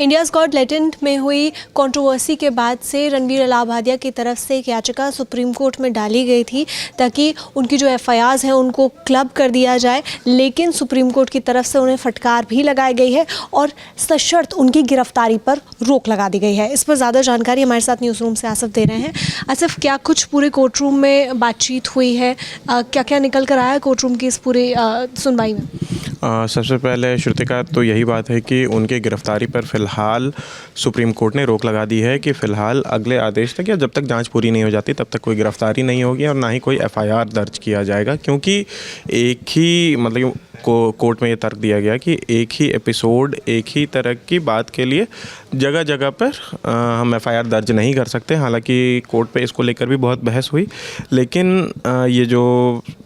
India's got latent में हुई controversy के बाद से रणवीर अलाहाबादिया की तरफ से एक याचिका सुप्रीम कोर्ट में डाली गई थी ताकि उनकी जो एफआईआर्स हैं उनको क्लब कर दिया जाए, लेकिन सुप्रीम कोर्ट की तरफ से उन्हें फटकार भी लगाई गई है और सशर्त उनकी गिरफ्तारी पर रोक लगा दी गई है। इस पर ज़्यादा जानकारी हमारे साथ न्यूज़ रूम से आसिफ दे रहे हैं। आसिफ, क्या कुछ पूरे कोर्ट रूम में बातचीत हुई है, क्या क्या निकल कर आया कोर्ट रूम की इस पूरी सुनवाई में? सबसे पहले श्रुतिका, तो यही बात है कि उनकी गिरफ्तारी पर फ़िलहाल सुप्रीम कोर्ट ने रोक लगा दी है कि फ़िलहाल अगले आदेश तक या जब तक जांच पूरी नहीं हो जाती तब तक कोई गिरफ्तारी नहीं होगी और ना ही कोई एफआईआर दर्ज किया जाएगा, क्योंकि एक ही मतलब कोर्ट में ये तर्क दिया गया कि एक ही एपिसोड एक ही तरह की बात के लिए जगह जगह पर हम एफआईआर दर्ज नहीं कर सकते। हालांकि कोर्ट पे इसको लेकर भी बहुत बहस हुई, लेकिन ये जो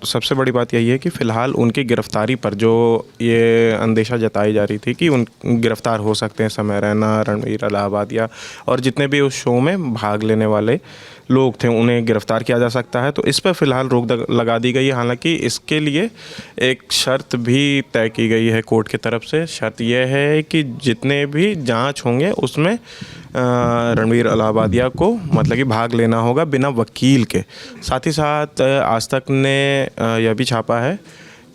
सबसे बड़ी बात यही है कि फ़िलहाल उनकी गिरफ्तारी पर जो ये अंदेशा जताई जा रही थी कि उन गिरफ़्तार हो सकते हैं समय रैना, रणवीर अलाहाबादिया और जितने भी उस शो में भाग लेने वाले लोग थे उन्हें गिरफ़्तार किया जा सकता है, तो इस पर फ़िलहाल रोक लगा दी गई है। हालांकि इसके लिए एक शर्त भी तय की गई है कोर्ट की तरफ से। शर्त यह है कि जितने भी जांच होंगे उसमें रणवीर अलाहाबादिया को मतलब कि भाग लेना होगा बिना वकील के। साथ ही साथ आज तक ने यह भी छापा है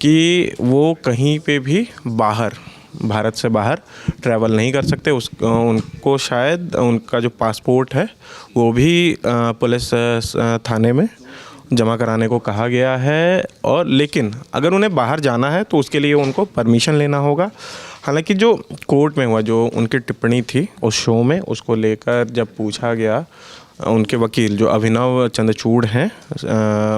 कि वो कहीं पे भी बाहर भारत से बाहर ट्रैवल नहीं कर सकते। उनको शायद उनका जो पासपोर्ट है वो भी पुलिस थाने में जमा कराने को कहा गया है, और लेकिन अगर उन्हें बाहर जाना है तो उसके लिए उनको परमिशन लेना होगा। हालांकि जो कोर्ट में हुआ जो उनकी टिप्पणी थी उस शो में, उसको लेकर जब पूछा गया उनके वकील जो अभिनव चंद्रचूड़ हैं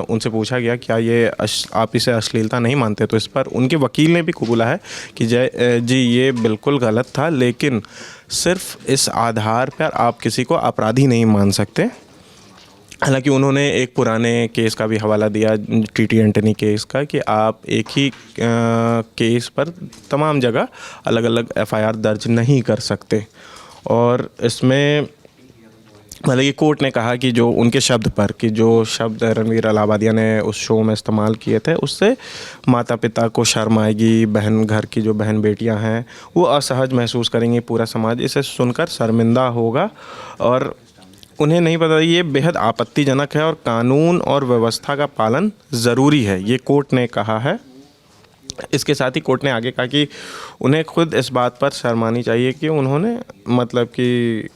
उनसे पूछा गया क्या ये आप इसे अश्लीलता नहीं मानते, तो इस पर उनके वकील ने भी कबूला है कि जी ये बिल्कुल गलत था, लेकिन सिर्फ इस आधार पर आप किसी को अपराधी नहीं मान सकते। हालांकि उन्होंने एक पुराने केस का भी हवाला दिया, टीटी एंटनी केस का, कि आप एक ही केस पर तमाम जगह अलग अलग एफआईआर दर्ज नहीं कर सकते। और इसमें मतलब ये कोर्ट ने कहा कि जो उनके शब्द पर कि जो शब्द रणवीर अलाहाबादिया ने उस शो में इस्तेमाल किए थे उससे माता पिता को शर्म आएगी, बहन घर की जो बहन बेटियां हैं वो असहज महसूस करेंगी, पूरा समाज इसे सुनकर शर्मिंदा होगा और उन्हें नहीं पता। ये बेहद आपत्तिजनक है और कानून और व्यवस्था का पालन ज़रूरी है, ये कोर्ट ने कहा है। इसके साथ ही कोर्ट ने आगे कहा कि उन्हें खुद इस बात पर शर्म आनी चाहिए कि उन्होंने मतलब कि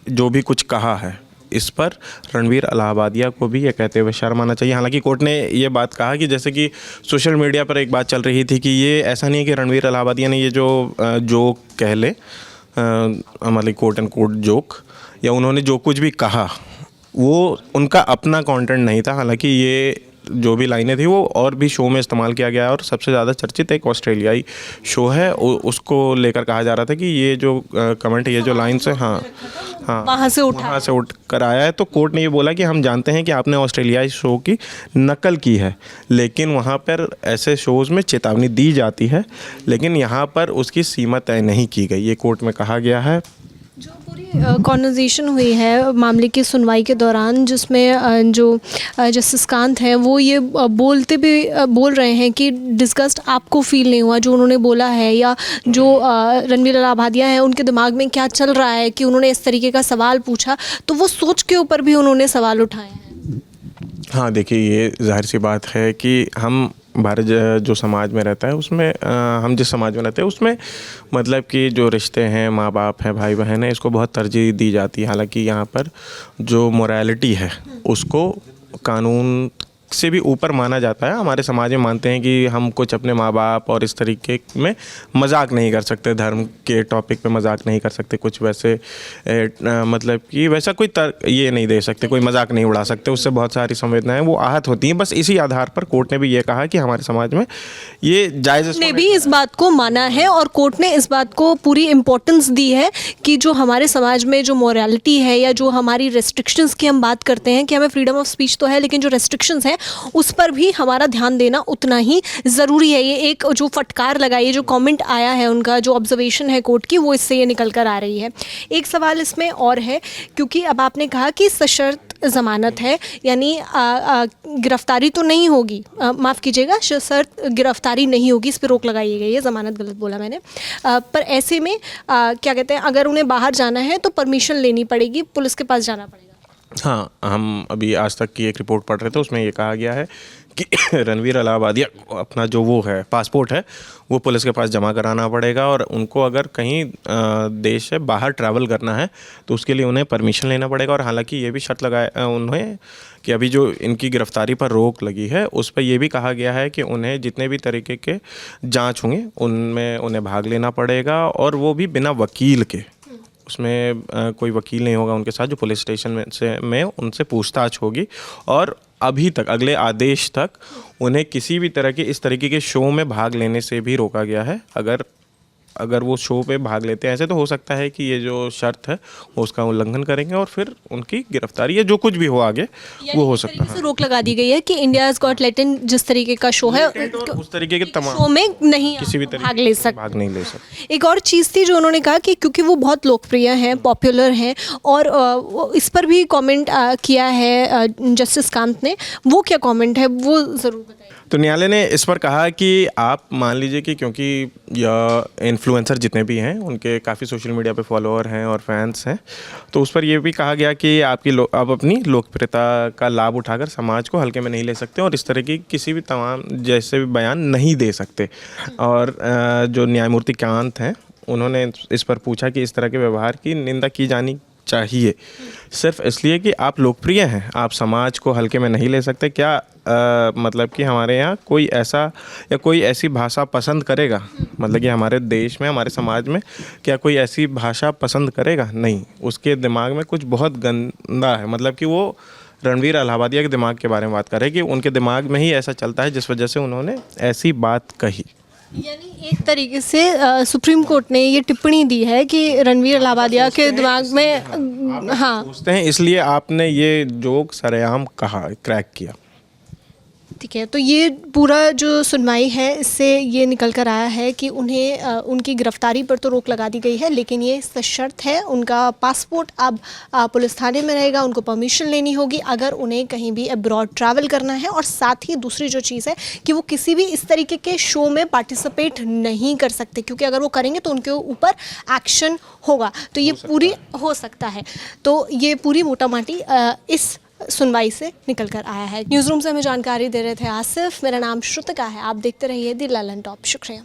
जो भी कुछ कहा है इस पर रणवीर अलाहाबादिया को भी ये कहते हुए शर्म आना चाहिए। हालांकि कोर्ट ने ये बात कहा कि जैसे कि सोशल मीडिया पर एक बात चल रही थी कि ये ऐसा नहीं है कि रणवीर अलाहाबादिया ने ये जो कह ले मतलब कोट एंड कोट जोक या उन्होंने जो कुछ भी कहा वो उनका अपना कंटेंट नहीं था। हालांकि ये जो भी लाइनें थी वो और भी शो में इस्तेमाल किया गया है और सबसे ज़्यादा चर्चित एक ऑस्ट्रेलियाई शो है उसको लेकर कहा जा रहा था कि ये जो कमेंट ये जो लाइन्स है हाँ वहाँ से उठ कर आया है। तो कोर्ट ने ये बोला कि हम जानते हैं कि आपने ऑस्ट्रेलियाई शो की नकल की है, लेकिन वहाँ पर ऐसे शोज़ में चेतावनी दी जाती है, लेकिन यहाँ पर उसकी सीमा तय नहीं की गई, ये कोर्ट में कहा गया है। जो पूरी कॉन्वर्सेशन हुई है मामले की सुनवाई के दौरान, जिसमें जो जस्टिस कांत हैं वो ये बोल रहे हैं कि डिस्गस्ट आपको फील नहीं हुआ जो उन्होंने बोला है, या जो रणवीर अलाहाबादिया हैं उनके दिमाग में क्या चल रहा है कि उन्होंने इस तरीके का सवाल पूछा, तो वो सोच के ऊपर भी उन्होंने सवाल उठाए हैं। हाँ देखिए, ये जाहिर सी बात है कि हम भारत जो समाज में रहता है उसमें हम जिस समाज में रहते हैं उसमें मतलब कि जो रिश्ते हैं, माँ बाप हैं, भाई बहन हैं, इसको बहुत तरजीह दी जाती है। हालांकि यहाँ पर जो मोरालिटी है उसको कानून से भी ऊपर माना जाता है। हमारे समाज में मानते हैं कि हम कुछ अपने माँ बाप और इस तरीके में मजाक नहीं कर सकते, धर्म के टॉपिक पे मजाक नहीं कर सकते, कुछ वैसे मतलब कि वैसा कोई ये नहीं दे सकते, कोई मजाक नहीं उड़ा सकते, उससे बहुत सारी संवेदनाएं वो आहत होती हैं। बस इसी आधार पर कोर्ट ने भी ये कहा कि हमारे समाज में ये जायज़ ने भी इस बात को माना है और कोर्ट ने इस बात को पूरी इम्पोर्टेंस दी है कि जो हमारे समाज में जो मोरालिटी है या जो हमारी रेस्ट्रिक्शंस की हम बात करते हैं कि हमें फ्रीडम ऑफ स्पीच तो है, लेकिन जो रेस्ट्रिक्शंस हैं है उस पर भी हमारा ध्यान देना उतना ही ज़रूरी है। ये एक जो फटकार लगाई, ये जो कमेंट आया है उनका, जो ऑब्जर्वेशन है कोर्ट की, वो इससे ये निकल कर आ रही है। एक सवाल इसमें और है, क्योंकि अब आपने कहा कि सशर्त ज़मानत है, यानी गिरफ्तारी तो नहीं होगी, माफ़ कीजिएगा, सशर्त गिरफ्तारी नहीं होगी, इस पर रोक लगाई गई है, ज़मानत गलत बोला मैंने। पर ऐसे में क्या कहते हैं, अगर उन्हें बाहर जाना है तो परमिशन लेनी पड़ेगी, पुलिस के पास जाना पड़ेगा। हाँ, हम अभी आज तक की एक रिपोर्ट पढ़ रहे थे, उसमें ये कहा गया है कि रणवीर अलाहाबादिया अपना जो वो है पासपोर्ट है वो पुलिस के पास जमा कराना पड़ेगा, और उनको अगर कहीं देश से बाहर ट्रैवल करना है तो उसके लिए उन्हें परमिशन लेना पड़ेगा। और हालांकि ये भी शर्त लगाया उन्हें कि अभी जो इनकी गिरफ्तारी पर रोक लगी है उस पर यह भी कहा गया है कि उन्हें जितने भी तरीके के जाँच होंगे उनमें उन्हें भाग लेना पड़ेगा, और वो भी बिना वकील के। उसमें कोई वकील नहीं होगा उनके साथ, जो पुलिस स्टेशन में उनसे पूछताछ होगी। और अभी तक अगले आदेश तक उन्हें किसी भी तरह के इस तरीके के शो में भाग लेने से भी रोका गया है। अगर वो शो पे भाग लेते हैं ऐसे, तो हो सकता है कि ये जो शर्त है वो उसका उल्लंघन करेंगे और फिर उनकी गिरफ्तारी या जो कुछ भी हो आगे वो हो सकता है। रोक लगा दी गई है कि इंडियाज़ गॉट टैलेंट जिस तरीके का शो है उस तरीके के तमाम शो में नहीं किसी भी भाग ले सकते, भाग नहीं ले सकते। एक और चीज़ थी जो उन्होंने कहा कि क्योंकि वो बहुत लोकप्रिय हैं, पॉपुलर हैं, और इस पर भी कमेंट किया है जस्टिस कांत ने, वो क्या कमेंट है वो ज़रूर बताइए। तो न्यायालय ने इस पर कहा कि आप मान लीजिए कि क्योंकि यह इन्फ्लुएंसर जितने भी हैं उनके काफ़ी सोशल मीडिया पे फॉलोअर हैं और फैंस हैं, तो उस पर यह भी कहा गया कि आप अपनी लोकप्रियता का लाभ उठाकर समाज को हल्के में नहीं ले सकते और इस तरह की किसी भी तमाम जैसे भी बयान नहीं दे सकते। और जो न्यायमूर्ति कांत हैं उन्होंने इस पर पूछा कि इस तरह के व्यवहार की निंदा की जानी चाहिए सिर्फ इसलिए कि आप लोकप्रिय हैं, आप समाज को हल्के में नहीं ले सकते। क्या मतलब कि हमारे यहाँ कोई ऐसा या कोई ऐसी भाषा पसंद करेगा, मतलब कि हमारे देश में, हमारे समाज में क्या कोई ऐसी भाषा पसंद करेगा? नहीं, उसके दिमाग में कुछ बहुत गंदा है। मतलब कि वो रणवीर अलाहाबादिया के दिमाग के बारे में बात कर रहे हैं कि उनके दिमाग में ही ऐसा चलता है जिस वजह से उन्होंने ऐसी बात कही। यानी एक तरीके से सुप्रीम कोर्ट ने ये टिप्पणी दी है कि रणवीर अलाहाबादिया के दिमाग में, हाँ, सोचते हैं इसलिए आपने ये जोक सरेआम कहा, क्रैक किया। ठीक है, तो ये पूरा जो सुनवाई है इससे ये निकल कर आया है कि उन्हें उनकी गिरफ्तारी पर तो रोक लगा दी गई है, लेकिन ये सशर्त है, उनका पासपोर्ट अब पुलिस थाने में रहेगा, उनको परमिशन लेनी होगी अगर उन्हें कहीं भी अब्रॉड ट्रैवल करना है। और साथ ही दूसरी जो चीज़ है कि वो किसी भी इस तरीके के शो में पार्टिसिपेट नहीं कर सकते, क्योंकि अगर वो करेंगे तो उनके ऊपर एक्शन होगा। तो ये पूरी हो सकता है, तो ये पूरी मोटा माटी इस सुनवाई से निकल कर आया है। न्यूज़ रूम से हमें जानकारी दे रहे थे आसिफ। मेरा नाम श्रुतिका है, आप देखते रहिए द ललन टॉप। शुक्रिया।